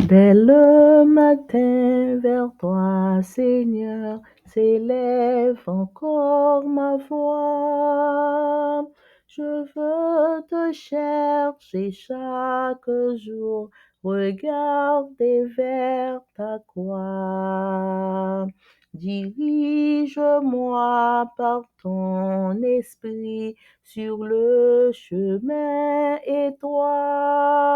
Dès le matin vers toi, Seigneur, s'élève encore ma voix. Je veux te chercher chaque jour, regarder vers ta croix. Dirige-moi par ton esprit sur le chemin étroit.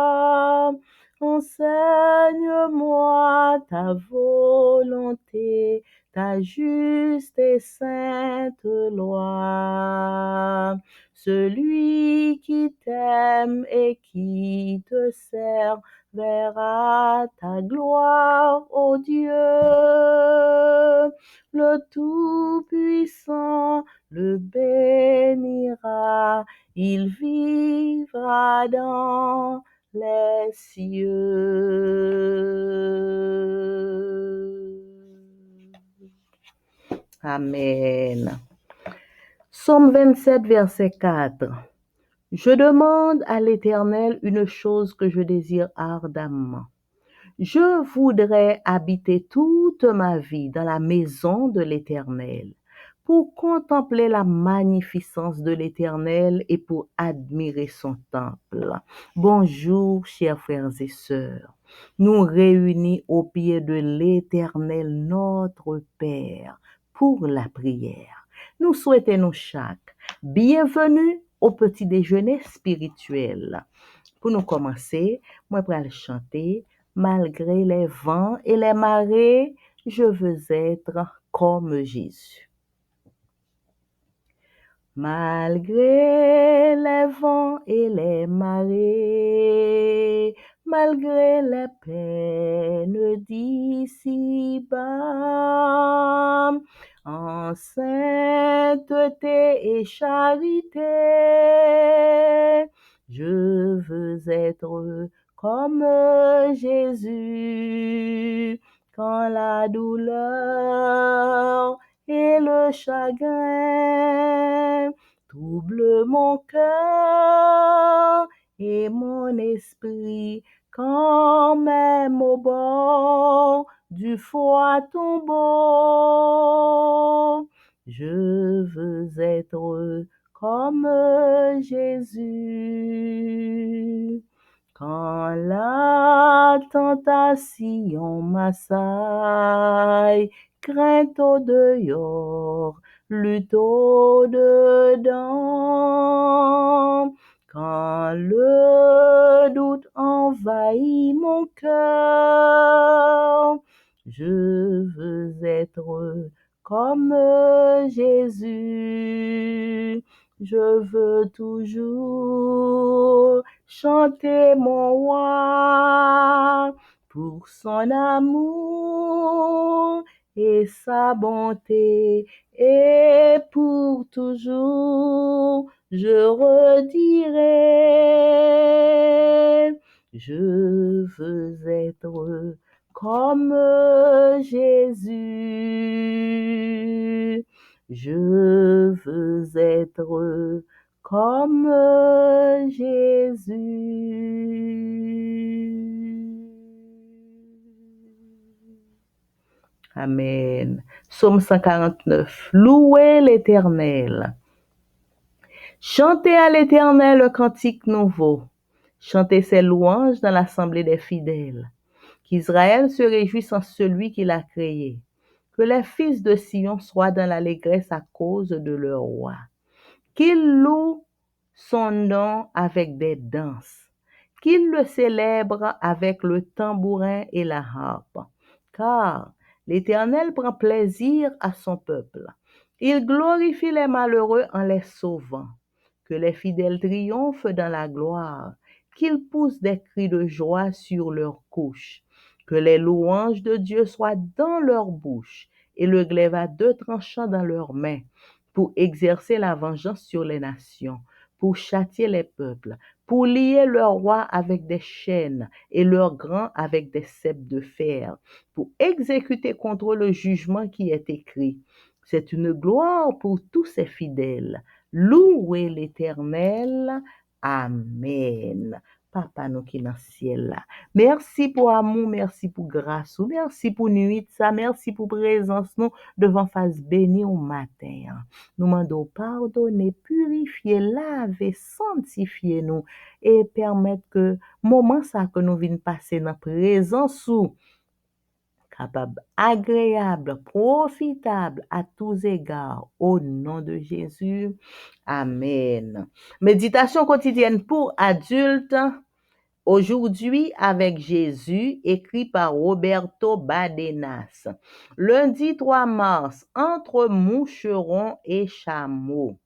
Enseigne-moi ta volonté, ta juste et sainte loi. Celui qui t'aime et qui te sert verra ta gloire, ô Dieu. Le Tout-Puissant le bénira, il vivra dans les cieux. Amen. Psaume 27, verset 4. Je demande à l'Éternel une chose que je désire ardemment. Je voudrais habiter toute ma vie dans la maison de l'Éternel, pour contempler la magnificence de l'Éternel et pour admirer son temple. Bonjour, chers frères et sœurs. Nous réunis au pied de l'Éternel, notre Père, pour la prière. Nous souhaitons chaque bienvenue au petit déjeuner spirituel. Pour nous commencer, moi pour aller chanter. Malgré les vents et les marées, je veux être comme Jésus. Malgré les vents et les marées, malgré les peines d'ici-bas, en sainteté et charité, je veux être comme Jésus, quand la douleur et le chagrin troublent mon cœur et mon esprit, quand même au bord du froid tombeau, je veux être comme Jésus. Quand la tentation m'assaille, crainte au dehors, lutte au dedans, quand le doute envahit mon cœur, je veux être comme Jésus. Je veux toujours chanter mon roi pour son amour et sa bonté, et pour toujours je redirai, je veux être comme Jésus. Je veux être comme Jésus. Amen. Psaume 149. Louez l'Éternel. Chantez à l'Éternel un cantique nouveau. Chantez ses louanges dans l'assemblée des fidèles. Qu'Israël se réjouisse en celui qui l'a créé. Que les fils de Sion soient dans l'allégresse à cause de leur roi. Qu'ils louent son nom avec des danses. Qu'ils le célèbrent avec le tambourin et la harpe. Car l'Éternel prend plaisir à son peuple. Il glorifie les malheureux en les sauvant. Que les fidèles triomphent dans la gloire. Qu'ils poussent des cris de joie sur leurs couches. Que les louanges de Dieu soient dans leur bouche et le glaive à deux tranchants dans leurs mains, pour exercer la vengeance sur les nations, pour châtier les peuples, pour lier leurs rois avec des chaînes et leurs grands avec des ceps de fer, pour exécuter contre eux le jugement qui est écrit. C'est une gloire pour tous ses fidèles. Louez l'Éternel. Amen. Papa nous qui dans ciel là. Merci pour amour, merci pour grâce, merci pour nuit ça, merci pour présence nous devant face béni au matin. Nous demandons pardonner, purifier, laver, sanctifier nous et permettre que moment ça que nous venons passer dans présence ou capable, agréable, profitable à tous égards. Au nom de Jésus. Amen. Méditation quotidienne pour adultes. Aujourd'hui avec Jésus, écrit par Roberto Badenas. Lundi 3 mars, entre moucherons et chameaux.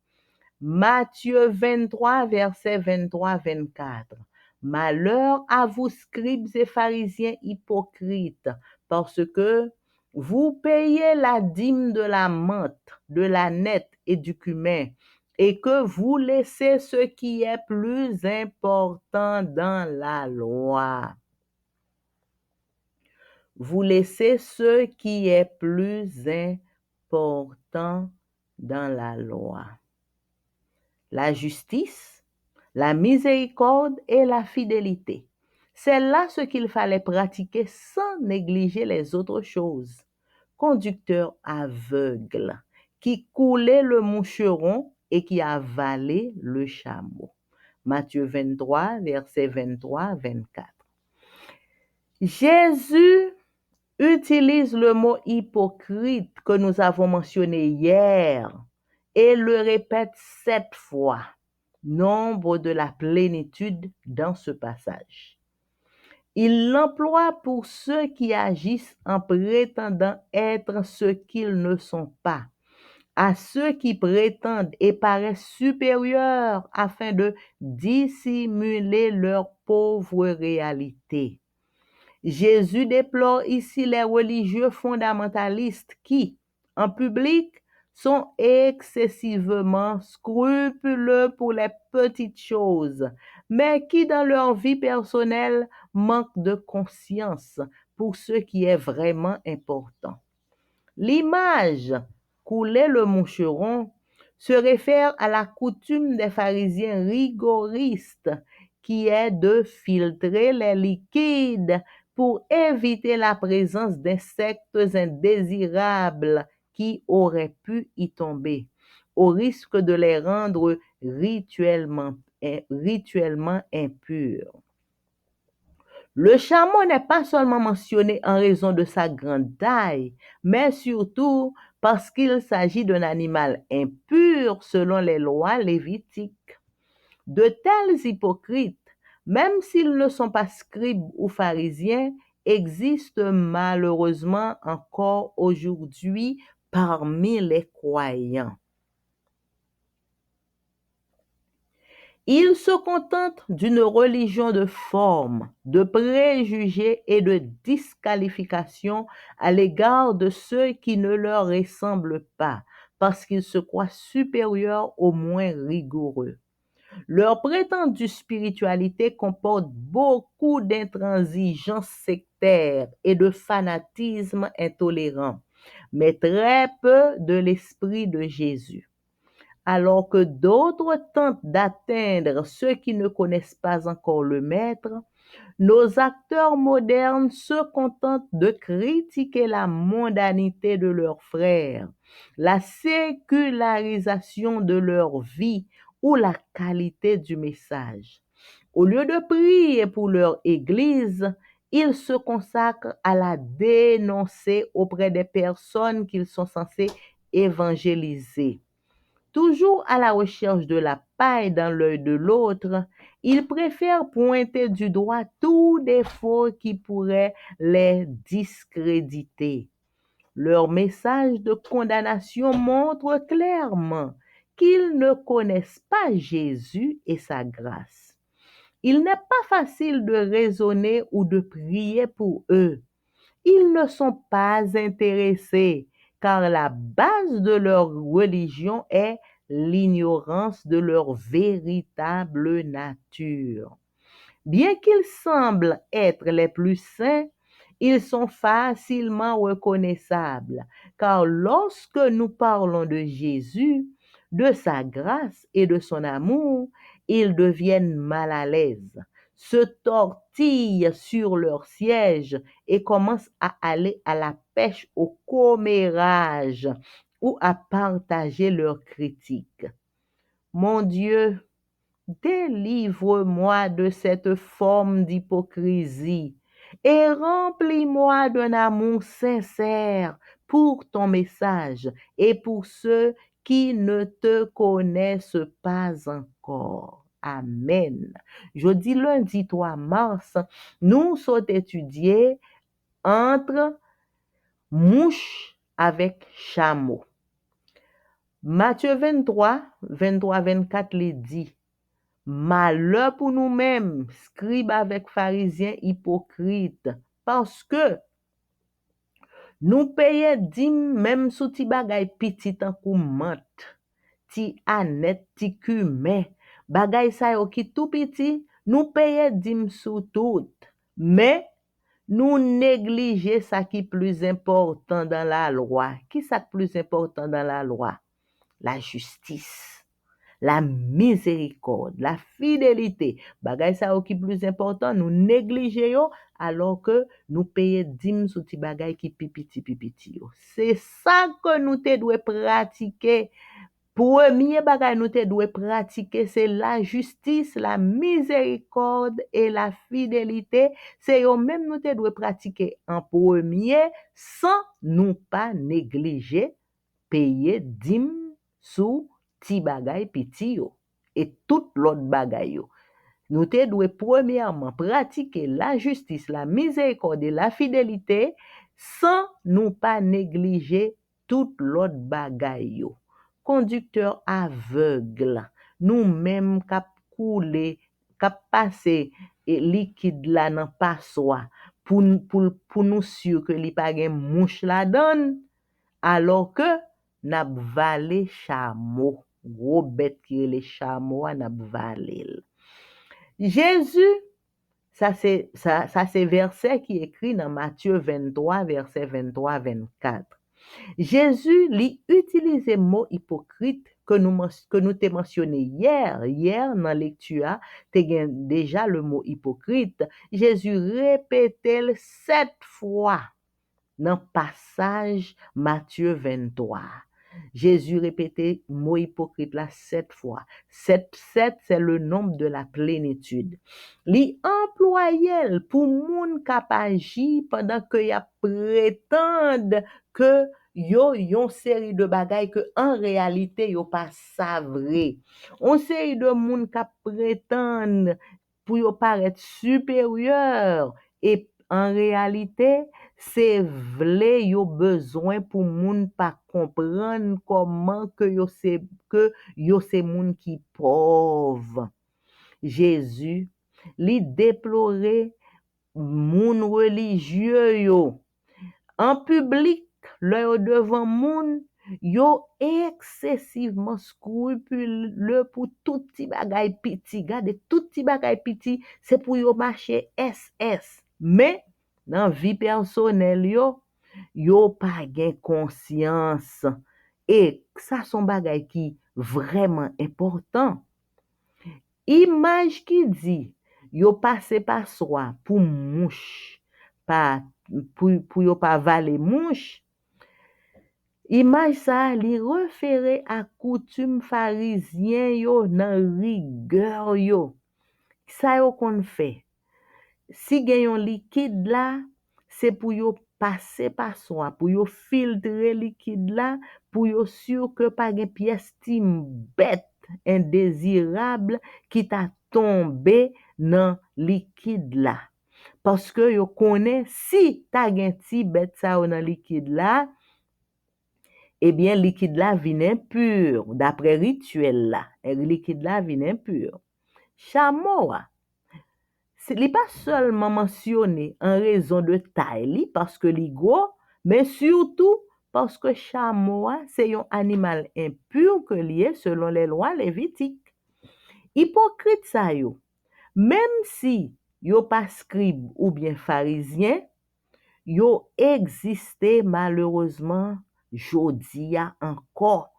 Matthieu 23, versets 23-24. Malheur à vous, scribes et pharisiens hypocrites, parce que vous payez la dîme de la menthe, de la nette et du cumin, et que vous laissez ce qui est plus important dans la loi. Vous laissez ce qui est plus important dans la loi. La justice, la miséricorde et la fidélité. C'est là ce qu'il fallait pratiquer sans négliger les autres choses. Conducteur aveugle qui coulait le moucheron et qui avalait le chameau. Matthieu 23, versets 23-24. Jésus utilise le mot hypocrite que nous avons mentionné hier et le répète 7 fois, nombre de la plénitude dans ce passage. Il l'emploie pour ceux qui agissent en prétendant être ce qu'ils ne sont pas, à ceux qui prétendent et paraissent supérieurs afin de dissimuler leur pauvre réalité. Jésus déplore ici les religieux fondamentalistes qui, en public, sont excessivement scrupuleux pour les petites choses, mais qui, dans leur vie personnelle, manquent de conscience pour ce qui est vraiment important. L'image couler le moucheron se réfère à la coutume des pharisiens rigoristes qui est de filtrer les liquides pour éviter la présence d'insectes indésirables qui auraient pu y tomber, au risque de les rendre rituellement impurs. Le chameau n'est pas seulement mentionné en raison de sa grande taille, mais surtout parce qu'il s'agit d'un animal impur selon les lois lévitiques. De tels hypocrites, même s'ils ne sont pas scribes ou pharisiens, existent malheureusement encore aujourd'hui parmi les croyants. Ils se contentent d'une religion de forme, de préjugés et de disqualification à l'égard de ceux qui ne leur ressemblent pas, parce qu'ils se croient supérieurs aux moins rigoureux. Leur prétendue spiritualité comporte beaucoup d'intransigeance sectaire et de fanatisme intolérant, mais très peu de l'esprit de Jésus. Alors que d'autres tentent d'atteindre ceux qui ne connaissent pas encore le Maître, nos acteurs modernes se contentent de critiquer la mondanité de leurs frères, la sécularisation de leur vie ou la qualité du message. Au lieu de prier pour leur Église, ils se consacrent à la dénoncer auprès des personnes qu'ils sont censés évangéliser. Toujours à la recherche de la paille dans l'œil de l'autre, ils préfèrent pointer du doigt tout défaut qui pourrait les discréditer. Leur message de condamnation montre clairement qu'ils ne connaissent pas Jésus et sa grâce. Il n'est pas facile de raisonner ou de prier pour eux. Ils ne sont pas intéressés, car la base de leur religion est l'ignorance de leur véritable nature. Bien qu'ils semblent être les plus saints, ils sont facilement reconnaissables, car lorsque nous parlons de Jésus, de sa grâce et de son amour, ils deviennent mal à l'aise. se tortillent sur leur siège et commencent à aller à la pêche au commérage ou à partager leurs critiques. Mon Dieu, délivre-moi de cette forme d'hypocrisie et remplis-moi d'un amour sincère pour ton message et pour ceux qui ne te connaissent pas encore. Amen. Jeudi lundi 3 mars, nous sommes étudiés entre mouche avec chameau. Matthieu 23, 23-24 les dit, malheur pour nous-mêmes, scribes avec pharisiens hypocrites, parce que nous payons dîmes même sous ti bagay petit en kou menthe, ti anet, ti cumin, bagay sa yo ki tout petit, nous payons dîmes sous tout, mais nous négligeons ça qui est plus important dans la loi. Qui ça plus important dans la loi? La justice, la miséricorde, la fidélité. Bagay sa yo ki plus important, nous négligeons alors que nous payons dîmes sous ti bagay qui pipiti yo. C'est ça que nous te doit pratiquer. Premier bagay nous te doit pratiquer, c'est la justice, la miséricorde et la fidélité. C'est yo même nous te doit pratiquer en premier sans nous pas négliger payer dîmes sous ti bagay piti yo et tout l'autre bagay yo. Nous te doit premièrement pratiquer la justice, la miséricorde et la fidélité sans nous pas négliger tout l'autre bagay yo. Conducteur aveugle, nous-mêmes cap couler, cap passer et liquide là dans passoire pour nous sûr que li pa gen mouche la donne alors que n'a valé chameau, gros bête qui est les chameaux n'a valé. Jésus, ça c'est verset qui est écrit dans Matthieu 23 verset 23-24. Jésus lui utilise le mot hypocrite que nous t'ai mentionné hier dans lecture, t'ai déjà le mot hypocrite. Jésus répétait 7 fois dans passage Matthieu 23. Jésus répétait mot hypocrite là 7 fois. 7 c'est le nombre de la plénitude. Li employé pour moun k'ap agi pendant que y a prétende que yo yon série de bagaille que en réalité yo pas sa vrai. On série de moun k'ap prétende pour yo paraître supérieur et en réalité c'est vle yo besoin pour moun pas comprendre comment que yo c'est moun qui pauvre. Jésus li déplorer moun religieux yo en public le devant moun yo excessivement scrupuleux pour tout petit bagay petit. Gade tout petit bagay petit, c'est pour yo marcher SS. Mais dans vie personnelle yo pas gen conscience et ça son bagay qui vraiment important. Image qui dit yo passe par soi pour mouche pas pour yo pas valer mouche. Image ça li référé à coutume pharisien yo nan rigueur yo. Ça yo kon fait. Si gen yon liquide là, c'est pour yo passer par soi, pour yo filtrer liquide là, pour yo sûr que pas gen pièce bête indésirable qui t'a tombé dans liquide là. Parce que yo connaît si ta gen ti bête ça dans liquide là, eh bien liquide là vient impur d'après rituel là. Et liquide là vient impur. Chameau li pas seulement mentionné en raison de taille parce que li gros, mais surtout parce que chameau c'est un animal impur que lié selon les lois lévitiques. Hypocrite ça yo, même si yo pas scribe ou bien pharisien, yo existé malheureusement jodi encore,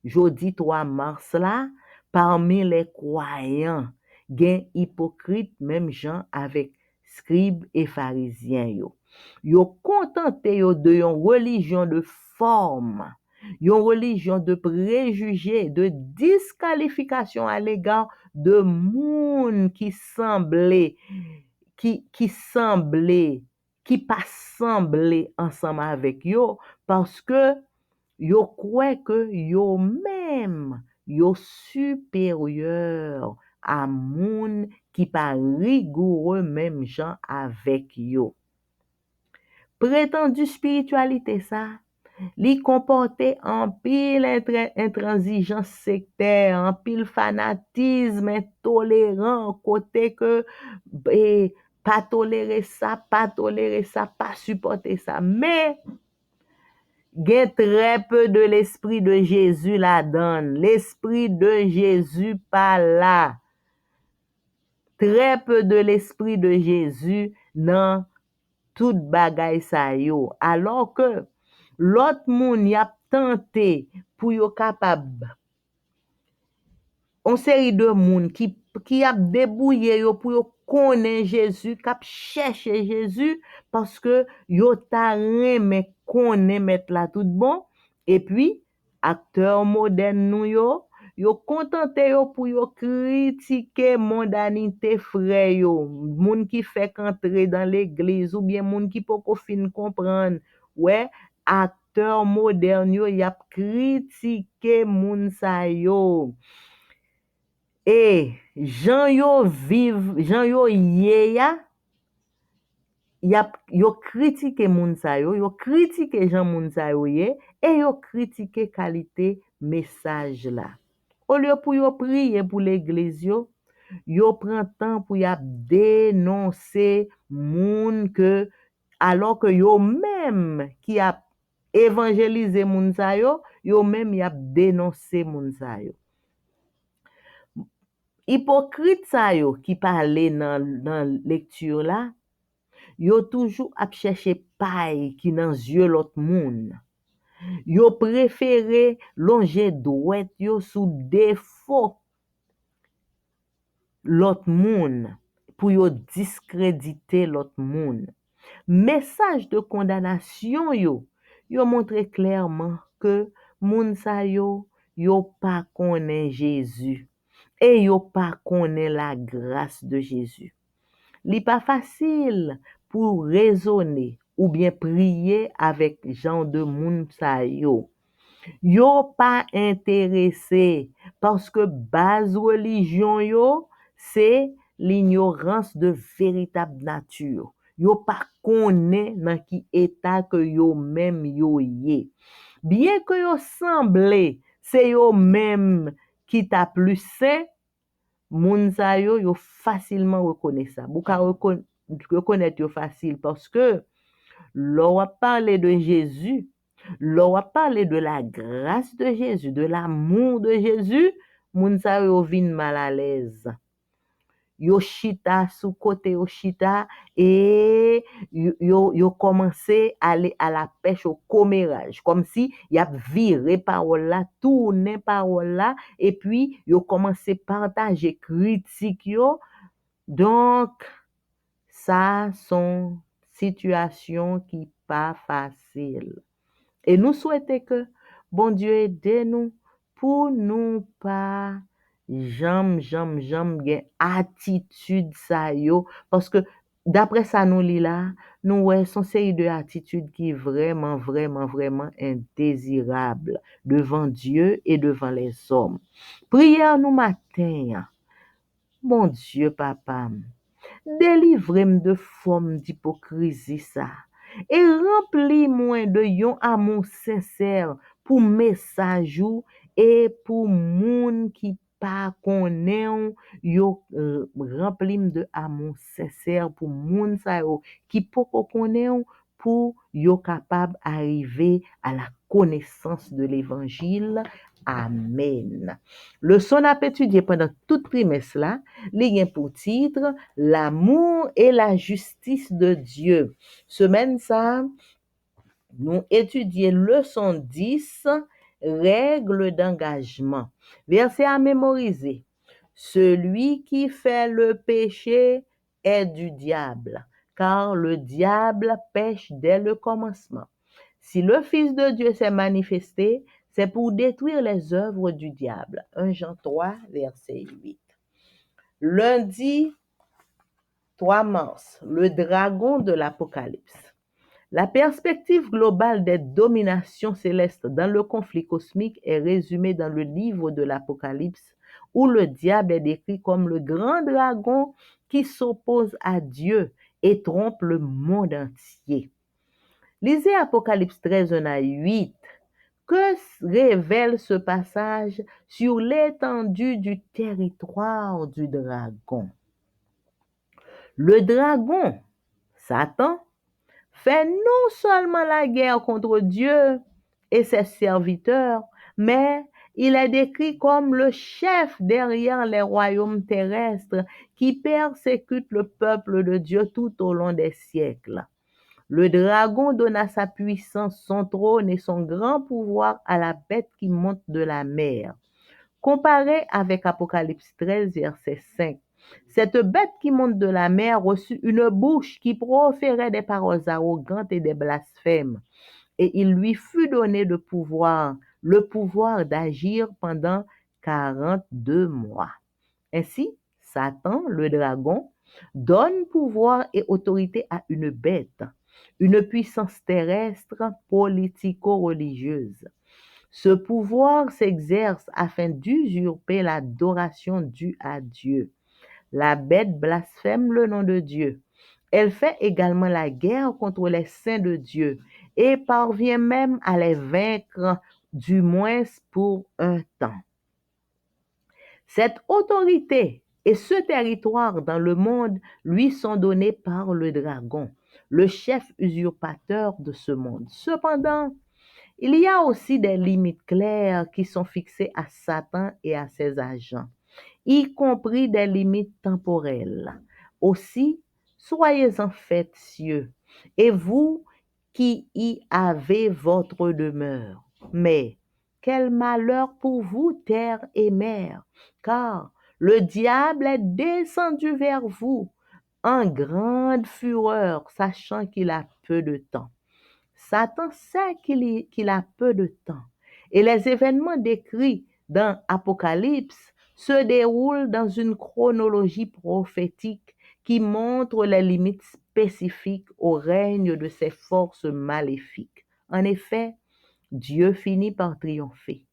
jodi 3 mars là parmi les croyants gen hypocrite même gens avec scribes et pharisiens yo. Yo contenté yo de yon religion de forme, yon religion de préjugés, de disqualification à l'égard de moun qui pas semblé ensemble avec yo parce que yo croit que yo même yo supérieur à moun qui pas rigoureux même gens avec yo. Prétendue spiritualité ça, li comportait en pile intransigeance sectaire, en pile fanatisme intolérant, côté que pas tolérer ça, pas supporter ça. Mais gen très peu de l'esprit de Jésus la donne. L'esprit de Jésus pas là. Très peu de l'esprit de Jésus dans tout bagay sa yo. Alors que l'autre moun y a tenté pour yo capable on série de moun qui a débouillé yo pour yo connaître Jésus, k'ap chercher Jésus parce que yo ta reme connaît mettre là tout bon et puis acteur moderne nou yo contenté yo pour yo critiquer mondanité frère yo, moun qui fait qu'entrer dans l'église ou bien moun qui poko fin comprendre. Ouais, acteur moderne yo y a critiqué moun sa yo. Et Jean yo vive, Jean yo yeya, yo critiqué moun sa yo critiqué Jean moun sa yo ye, et yo critiqué qualité message là. Au lieu pour yo prier pour l'église yo prend temps pour y a dénoncer moun que alors que yo même qui a évangélisé moun sa yo même y a dénoncé moun sa yo. Hypocrite sa yo qui parlait dans lecture là, yo toujours ap chercher paille qui dans yeux l'autre moun. Yo préféré longer droite yo sous défaut l'autre moun pour yo discréditer l'autre moun. Message de condamnation yo montre clairement que moun sa yo pas connaît Jésus et yo pas connaît la grâce de Jésus. Li pas facile pour raisonner ou bien prier avec gens de moun sa yo. Yo pas intéressé parce que base religion yo c'est l'ignorance de véritable nature. Yo pas connaît dans qui état que yo même yo yé. Bien que yo semblé c'est yo même qui t'a plus saint, moun sa yo facilement reconnaît ça. Ou ka reconnaître yo facile parce que l'on a parlé de Jésus, l'on a parlé de la grâce de Jésus, de l'amour de Jésus, moun sa yo vin mal à l'aise. Yo chita sous côté yo chita et yo commencé à aller à la pêche au commérage comme si y a viré parole là tourner parole là et puis yo commencé partager critique yo. Donc ça sont situations qui pas facile et nous souhaitons que bon Dieu aide nous pour nous pas jam gen attitude sa yo parce que d'après ça nous lit là nous ouais son série de attitude qui est vraiment indésirable devant Dieu et devant les hommes. Prière nous matin. Mon Dieu papa, délivrez-moi de forme d'hypocrisie ça et remplis-moi de yon amour sincère pour message ou et pour moun qui pas connaît yo remplis de amour sincère pour moun sa yo qui pas connaît pour yo capable arriver à la connaissance de l'évangile. Amen. Leçon à étudier pendant toute trimestre là, li gen pour titre l'amour et la justice de Dieu. Semaine ça, nous étudions leçon 10, règles d'engagement. Verset à mémoriser. Celui qui fait le péché est du diable, car le diable pêche dès le commencement. Si le Fils de Dieu s'est manifesté, c'est pour détruire les œuvres du diable. 1 Jean 3, verset 8. Lundi 3 mars, le dragon de l'Apocalypse. La perspective globale des dominations célestes dans le conflit cosmique est résumée dans le livre de l'Apocalypse, où le diable est décrit comme le grand dragon qui s'oppose à Dieu et trompe le monde entier. Lisez Apocalypse 13, 1 à 8. Que révèle ce passage sur l'étendue du territoire du dragon? Le dragon, Satan, fait non seulement la guerre contre Dieu et ses serviteurs, mais il est décrit comme le chef derrière les royaumes terrestres qui persécute le peuple de Dieu tout au long des siècles. Le dragon donna sa puissance, son trône et son grand pouvoir à la bête qui monte de la mer. Comparé avec Apocalypse 13, verset 5, cette bête qui monte de la mer reçut une bouche qui proférait des paroles arrogantes et des blasphèmes, et il lui fut donné le pouvoir d'agir pendant 42 mois. Ainsi, Satan, le dragon, donne pouvoir et autorité à une bête, une puissance terrestre politico-religieuse. Ce pouvoir s'exerce afin d'usurper l'adoration due à Dieu. La bête blasphème le nom de Dieu. Elle fait également la guerre contre les saints de Dieu et parvient même à les vaincre, du moins pour un temps. Cette autorité et ce territoire dans le monde lui sont donnés par le dragon, le chef usurpateur de ce monde. Cependant, il y a aussi des limites claires qui sont fixées à Satan et à ses agents, y compris des limites temporelles. Aussi, soyez-en faits, cieux, et vous qui y avez votre demeure. Mais quel malheur pour vous, terre et mer, car le diable est descendu vers vous en grande fureur, sachant qu'il a peu de temps. Satan sait qu'il a peu de temps. Et les événements décrits dans Apocalypse se déroulent dans une chronologie prophétique qui montre les limites spécifiques au règne de ces forces maléfiques. En effet, Dieu finit par triompher.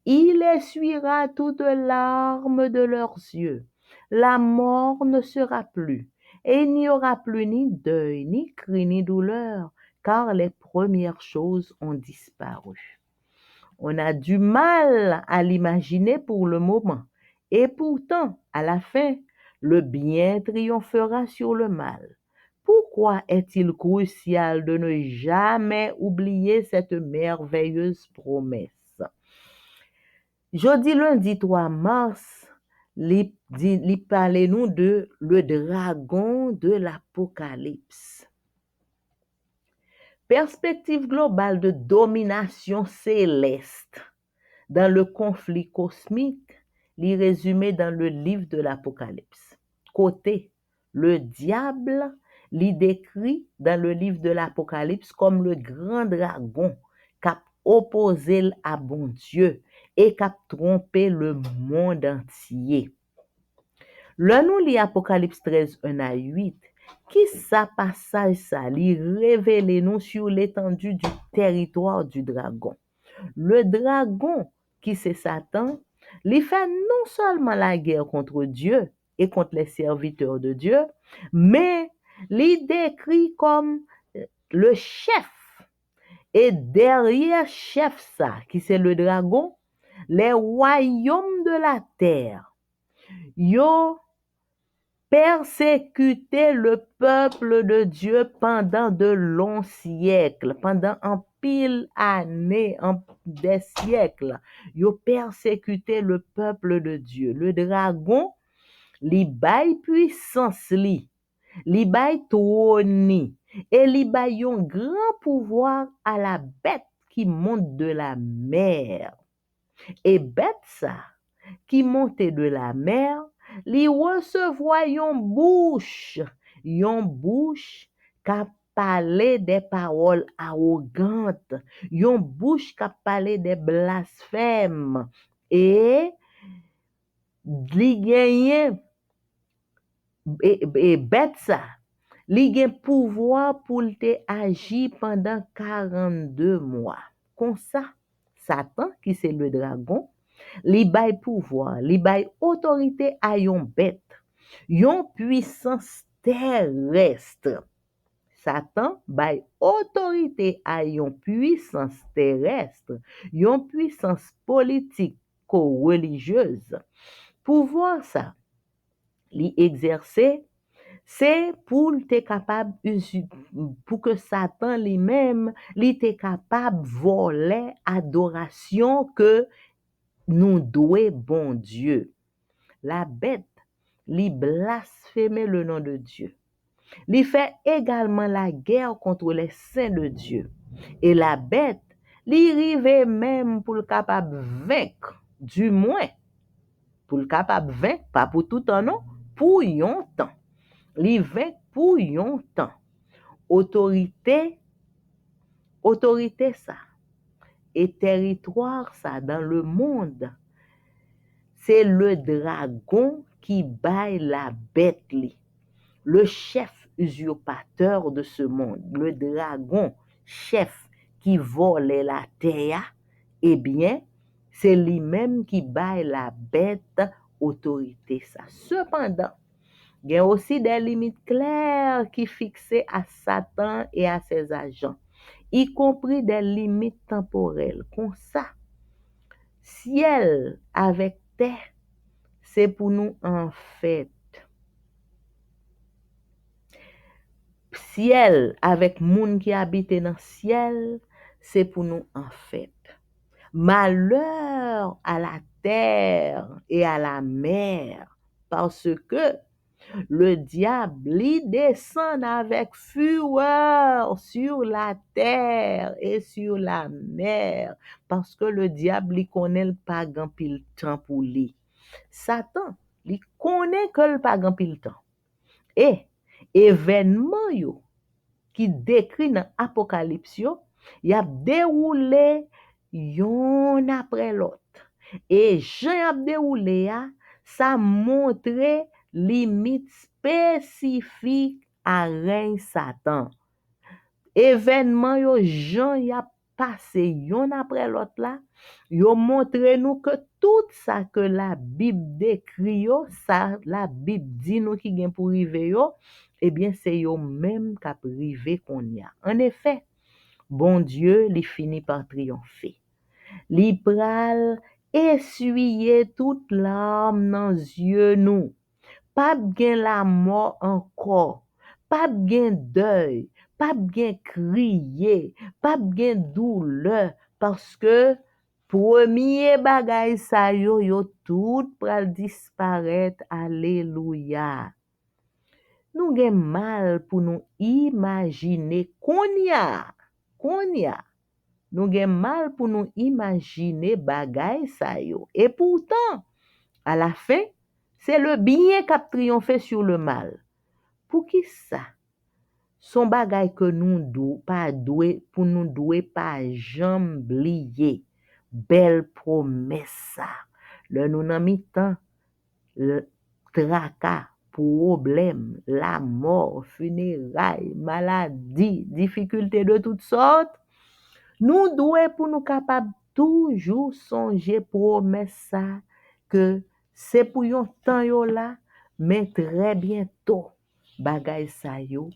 Il essuiera toutes larmes de leurs yeux. La mort ne sera plus, et il n'y aura plus ni deuil, ni cri, ni douleur, car les premières choses ont disparu. On a du mal à l'imaginer pour le moment, et pourtant, à la fin, le bien triomphera sur le mal. Pourquoi est-il crucial de ne jamais oublier cette merveilleuse promesse? Jeudi lundi 3 mars, li parle nous de le dragon de l'Apocalypse. Perspective globale de domination céleste dans le conflit cosmique, li résumé dans le livre de l'Apocalypse. Côté, le diable li décrit dans le livre de l'Apocalypse comme le grand dragon cap opposé à bon Dieu et cap trompé le monde entier. Le nous lit Apocalypse 13, 1 à 8, qui sa passage ça li révèle nous sur l'étendue du territoire du dragon. Le dragon, qui c'est Satan, li fait non seulement la guerre contre Dieu et contre les serviteurs de Dieu, mais li décrit comme le chef. Et derrière chef ça, qui c'est le dragon, les royaumes de la terre, yo persécuté le peuple de Dieu pendant de longs siècles, pendant un pile années, des siècles. Yo persécuté le peuple de Dieu. Le dragon, li bay puissance li bay trône, et li bay un grand pouvoir à la bête qui monte de la mer. Et bête ça, qui montait de la mer, li recevoir yon bouche qu'a parler des paroles arrogantes, yon bouche qu'a parler des blasphèmes et li genyen et bête ça li gen pouvoir pour te agir pendant 42 mois. Comme ça, Satan, qui c'est le dragon, li bay pouvoir, li bay autorité à yon bête, yon puissance terrestre. Satan bay autorité à yon puissance terrestre, yon puissance politique co-religieuse. Pouvoir ça, li exercer c'est pour te capable pour que Satan lui-même li te capable voler adoration que nous doit bon Dieu. La bête li blasphémer le nom de Dieu. Li fait également la guerre contre les saints de Dieu. Et la bête li rive même pour le capable vaincre, du moins pour le capable vaincre, pas pour tout temps non, pour yon temps. Li vaincre pour yon temps. Autorité ça et territoire ça dans le monde, c'est le dragon qui baille la bête li. Le chef usurpateur de ce monde, le dragon chef qui vole la terre, eh bien, c'est lui-même qui baille la bête autorité ça. Cependant, il y a aussi des limites claires qui fixées à Satan et à ses agents, y compris des limites temporelles. Comme ça, ciel avec terre, c'est pour nous en fait. Ciel avec monde qui habite dans le ciel, c'est pour nous en fait. Malheur à la terre et à la mer, parce que le diable il descend avec fureur sur la terre et sur la mer, parce que le diable il connaît pas grand pile temps pour lui. Satan, il connaît que le pas grand pile temps. Et événement yo qui décrit dans Apocalypse yo, y a déroulé yon après l'autre. Et Jean a déroulé ça montre limite spécifique à règne Satan. Événement yo Jean y a passé yon après l'autre là, yo montre nous que tout ça que la Bible décrit yo, ça la Bible dit nous qui gen pour river yo, eh bien c'est yo même qui a rivé qu'on y a. En effet, bon Dieu, li finit par triompher. Li pral essuyer toute larme dans yeux nous. Pas gen la mort encore, pas gen deuil, pas gen crier, pas gen douleur, parce que premier bagay sa yo tout pral disparaître. Alléluia. Nous gen mal pour nous imaginer qu'on y a. Nous gen mal pour nous imaginer bagay sa yo. Et pourtant, à la fin, c'est le bien qui a triomphé sur le mal. Pour qui ça? Son bagay que nous pas doué pour nous doué pas jamais oublier. Belle promesse ça. Le nous nan mi-temps, le tracas, problème, la mort, funérailles, maladie, difficultés de toutes sortes. Nous doué pour nous capables toujours songer promesse ça que c'est pour yon temps yo là, mais très bientôt bagay sa yo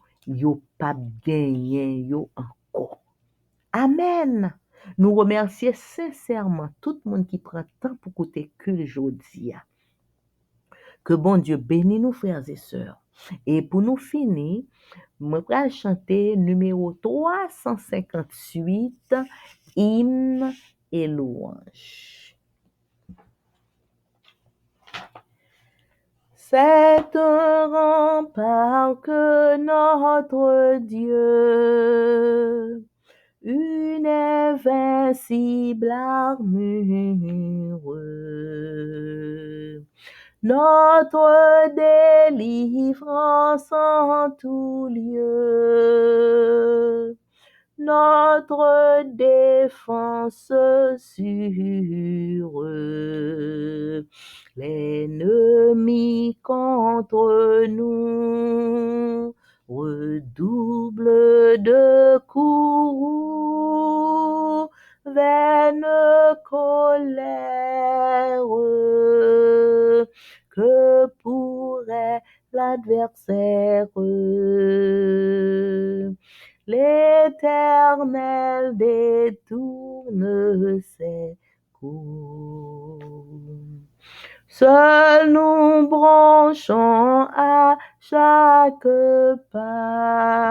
pas gagné yo encore. Amen. Nous remercions sincèrement tout le monde qui prend temps pour écouter que jodi a. Que bon Dieu bénisse nous frères et sœurs. Et pour nous finir, moi vais chanter numéro 358, hymne et louange. C'est un rempart que notre Dieu, une invincible armure, notre délivrance en tout lieu, notre défense sûre. L'ennemi contre nous redouble de coups, vaine colère. Que pourrait l'adversaire? L'Éternel détourne ses coups. Seuls nous branchons à chaque pas.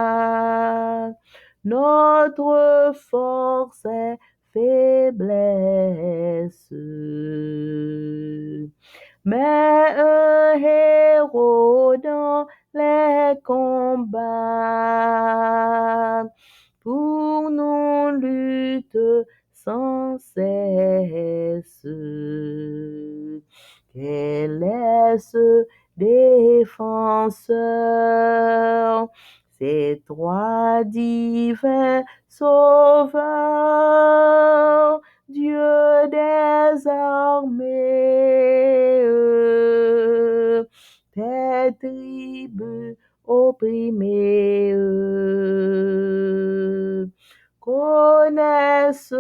Notre force est faiblesse. Mais un héros dans les combats pour nous lutte sans cesse. Quel est ce défenseur? Ces trois divins sauveurs, Dieu des armées, tes tribus opprimées connaissent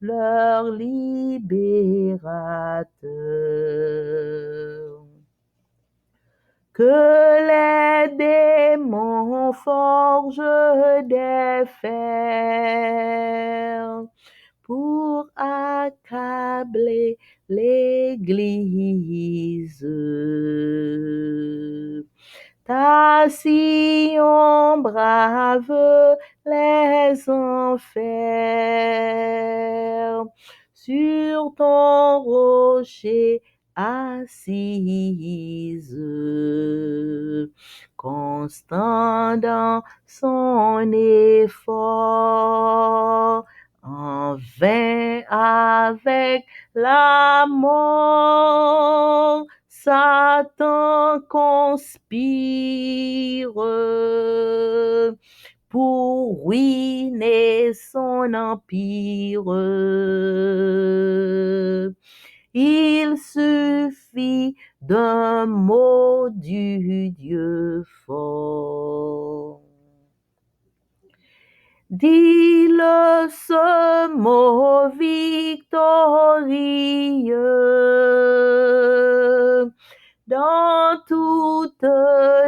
leur libérateur. Que les démons forgent des fers pour accabler l'Église. Ta Sion brave les enfers, sur ton rocher assise, constant dans son effort, en vain avec la mort, Satan conspire pour ruiner son empire. Il suffit d'un mot du Dieu fort. Dis-le ce mot victorieux dans toutes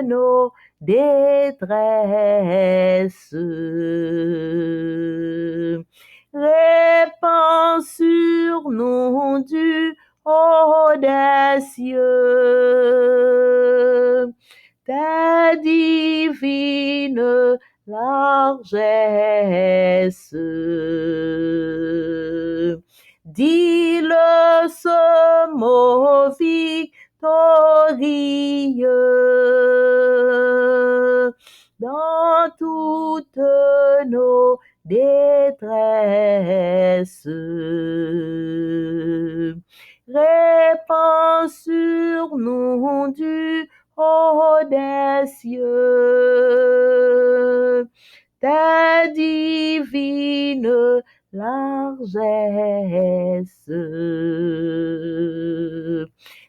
nos détresses. Répands sur nous du haut des cieux ta divine largesse. Dis-le ce mot victorieux dans toutes nos détresses. Répands sur nous du haut des cieux ta divine largesse.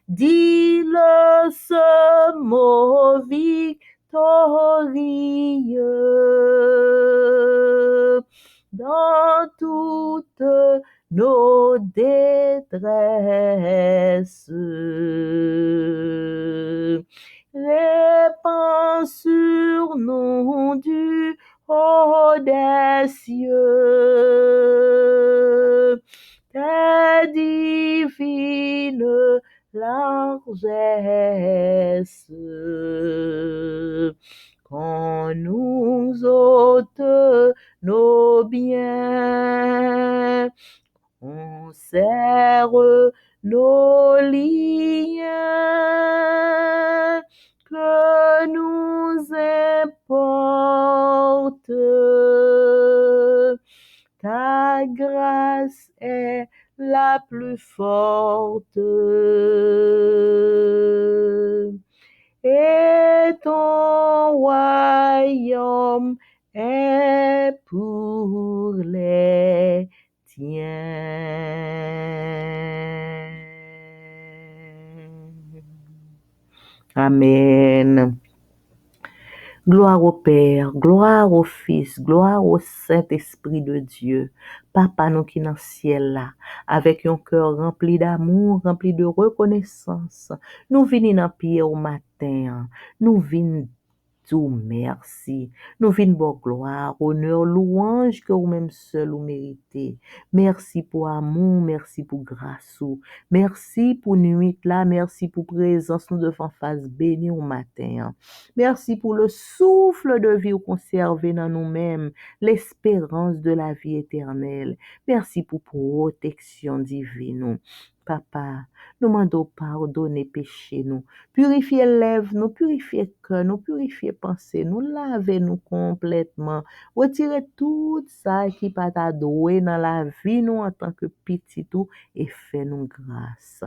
Dis-le ce mot victorieux dans toutes nos détresses. Répands sur nous du haut des cieux ta divine largesse. Qu'on nous ôte nos biens, on serre nos liens, que nous importe ta grâce est la plus forte. Et ton royaume est pour les tiens. Amen. Gloire au Père, gloire au Fils, gloire au Saint-Esprit de Dieu. Papa nous qui dans le ciel là, avec un cœur rempli d'amour, rempli de reconnaissance, nous venons dans pied au matin, nous venons tout merci. Nous venons pour gloire, honneur, louange que vous-même seul vous méritez. Merci pour amour, merci pour grâce. Merci pour nuit là, merci pour présence nous devant face béni au matin. Merci pour le souffle de vie conservé dans nous-mêmes, l'espérance de la vie éternelle. Merci pour protection divine. Papa, nous demandons pardonner péché nous. Purifier lèvres, nous purifier cœur, nous purifier pensée, nous laver nous complètement. Retirer tout ça qui pas t'adoué dans la vie nous en tant que petit tout et fait nous grâce.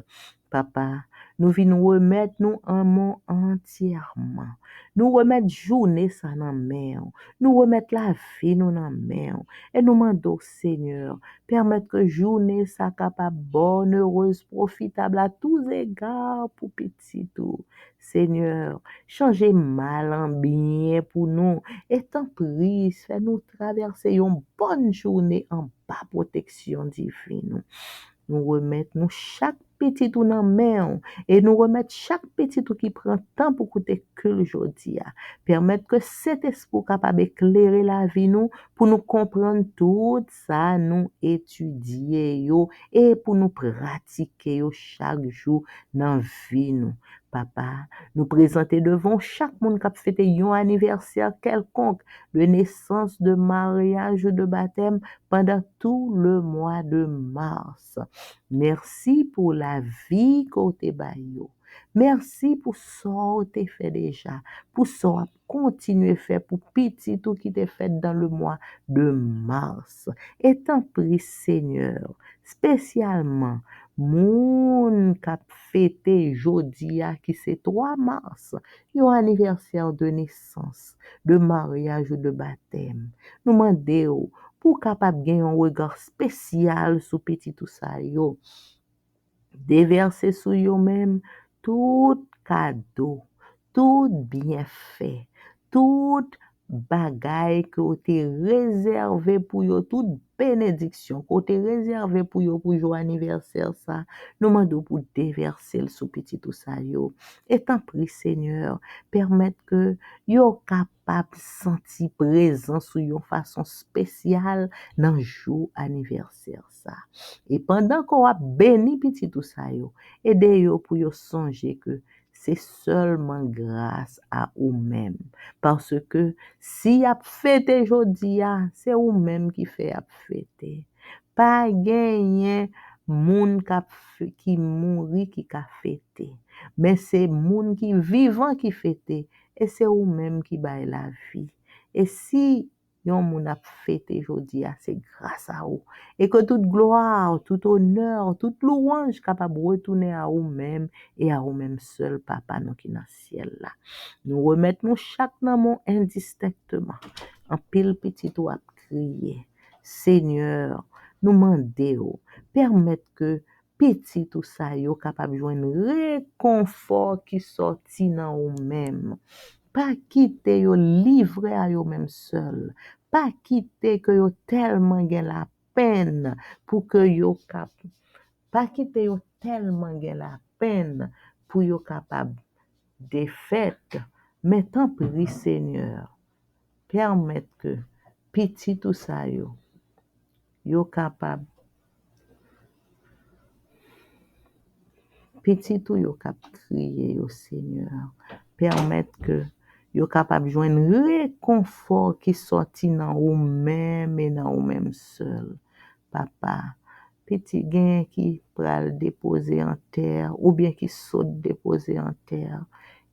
Papa, nous venons remettre nous en mon entièrement. Nous remettre journée ça dans main. Nous remettre la vie nous dans main. Et nous demandons Seigneur, permettre que journée ça capable bonne, heureuse, profitable à tous égards pour petit tout. Seigneur, changez mal en bien pour nous. Et tant prise, fais-nous traverser une bonne journée en bas protection divine. Nous remettre nous chaque petit tout dans main et nous remettre chaque petit tout qui prend temps pour coûter que le jour-là. Permettre que cet esprit capable d'éclairer la vie nous pour nous comprendre tout ça nous étudier yo et pour nous pratiquer yo chaque jour dans vie nous. Papa, nous présenter devant chaque monde qui a fêté un anniversaire quelconque de naissance, de mariage, de baptême pendant tout le mois de mars. Merci pour la vie que tu baillé. Merci pour ça que tu fait déjà. Pour ça que continuer à faire pour petit tout qui t'est fait dans le mois de mars. Et t'en prie Seigneur, spécialement moun k'ap fêté jodi a qui c'est 3 mars, un anniversaire de naissance, de mariage ou de baptême. Nous demandons pour capable gagner un regard spécial sur petit tout ça yo. Déverser sur yo même tout cadeau, tout bienfait, tout bagay que vous t'es réservé pour yo, toute bénédiction que vous t'es réservé pour yo pour jour anniversaire ça, nous demandons pour déverser le sous petit tout ça yo. Et tant prie Seigneur, permettre que yo capable sentir présent sous une façon spéciale dans jour anniversaire ça. Et pendant qu'on a béni petit tout ça yo, aidez yo pour yo songer que c'est seulement grâce à vous-même. Parce que si y a fêté aujourd'hui, c'est vous-même qui fait a fêter. Pas gagné moun qui mouri qui a fêté. Mais c'est moun qui vivant qui fêté. Et c'est vous-même qui baille la vie. Et si yon moun a fêté aujourd'hui, c'est grâce à vous. Et que toute gloire, tout honneur, toute louange capable retourner à vous-même et à vous-même seul, Papa, nous qui dans le ciel là. Nous remettons chaque nom indistinctement. En pile petit ou à crier. Seigneur, nous demandons, permettre que petit tout ça yo capable de joindre réconfort qui sorti dans vous-même. Pas quitter yo livré à yo même seul. Pas quitter que yo tellement gen la peine pour que yo capable. Pas quitter yo tellement gen la peine pour yo capable de fête. Mais tant pis Seigneur, permettre que petit tout ça yo capable. Petit tout yo capable crier yo Seigneur. Permettre que yo capable joindre réconfort qui sorti dans ou même et dans ou même seul. Papa, petit gain qui pral déposer en terre ou bien qui saute déposer en terre.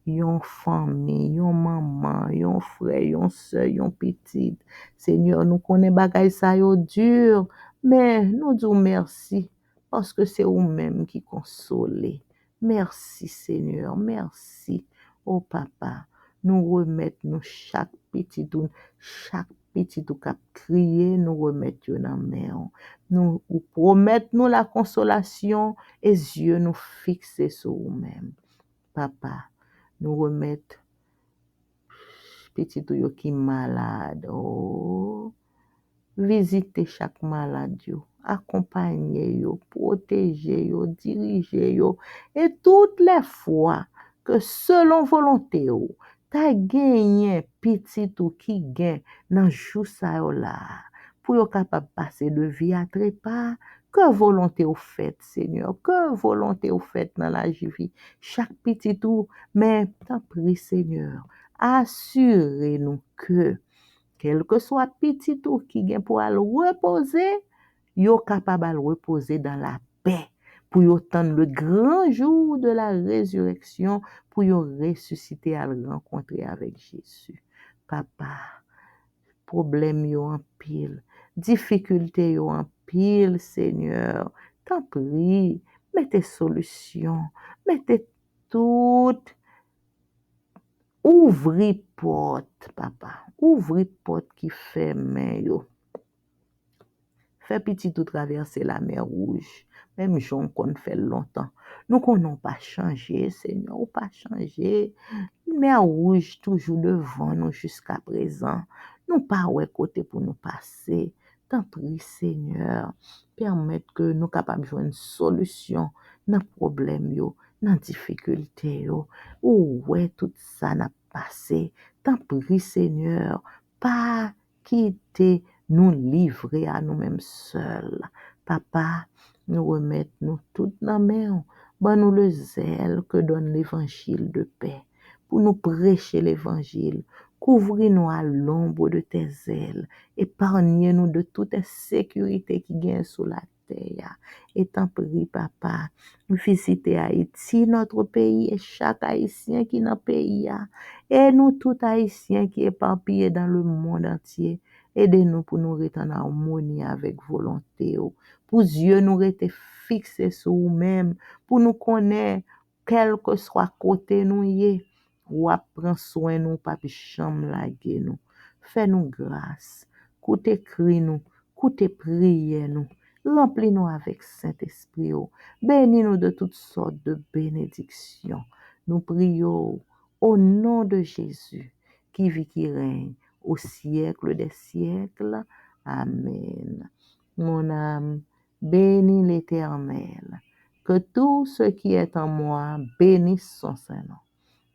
Yon famille, yon maman, yon frère, yon soeur, yon petite. Seigneur, nous connaissons bagay sa yo dur, mais nous disons merci parce que c'est vous-même qui consolez. Merci Seigneur, merci. Oh papa, nous remettons chaque petit tout cap crier, nous remettons dans la main. Nous promettons la consolation et yeux nous fixer sur vous-même. Papa, nous remettons petit tout qui malade. Oh, visitez chaque malade, accompagnez yo, protégez yo, dirigez yo, et toutes les fois que selon volonté yo, ta gagné petit ou qui gagne dans jou sa yo là, pour yo capable passer de vie à trépas, que volonté ou fait, Seigneur, que volonté ou fait dans la vie, chaque petit ou, mais t'en prie, Seigneur, assurez-nous que quel que soit petit ou qui gen pour aller reposer, yo capable de reposer dans la paix pour yo attendre le grand jour de la résurrection pour yo ressusciter à le rencontrer avec Jésus. Papa, problème yo en pile, difficulté yo en pile, Seigneur, t'en prie, mettez solution, mettez toutes. Ouvri porte, papa. Ouvri porte qui ferme yo. Fais petit tout traverser la mer rouge. Même Jean qu'on fait longtemps. Nous qu'on pas changé, Seigneur, ou pas changé. Mer rouge toujours devant nous jusqu'à présent. Nous pas ouais côté pour nous passer. T'en prie, Seigneur, permettre que nous capables de jouer une solution dans problème yo, dans difficulté yo. Ou ouais tout ça n'a passé. T'en prie, Seigneur, pas quitter nous livrer à nous-mêmes seuls. Papa, nous remettons nous toutes dans la main. Bon, nous le zèle que donne l'évangile de paix. Pour nous prêcher l'évangile. Couvris-nous à l'ombre de tes ailes. Épargnez-nous de toute insécurité qui gagne sous la terre. Et t'en prie, papa, visitez Haïti, notre pays, et chaque Haïtien qui est dans le pays. Et nous, tous Haïtiens qui éparpillés dans le monde entier. Aidez-nous pour nous rester en harmonie avec volonté. Pour Dieu nous rester fixés sur nous-mêmes. Pour nous connaître, quel que soit côté nous y ou prendre soin nous, pas chambre laguer nous. Fais-nous grâce. Coûte cri nous. Coûte prier nous. Remplis-nous avec Saint-Esprit. Bénis-nous de toutes sortes de bénédictions. Nous prions au nom de Jésus qui vit, qui règne au siècle des siècles. Amen. Mon âme, bénis l'Éternel. Que tout ce qui est en moi bénisse son Saint-Nom.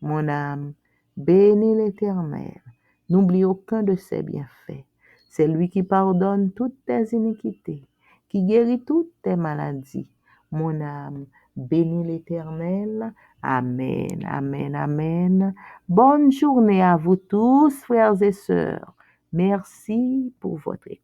Mon âme, bénis l'Éternel. N'oublie aucun de ses bienfaits. C'est lui qui pardonne toutes tes iniquités, qui guérit toutes tes maladies. Mon âme, bénis l'Éternel. Amen, amen, amen. Bonne journée à vous tous, frères et sœurs. Merci pour votre écoute.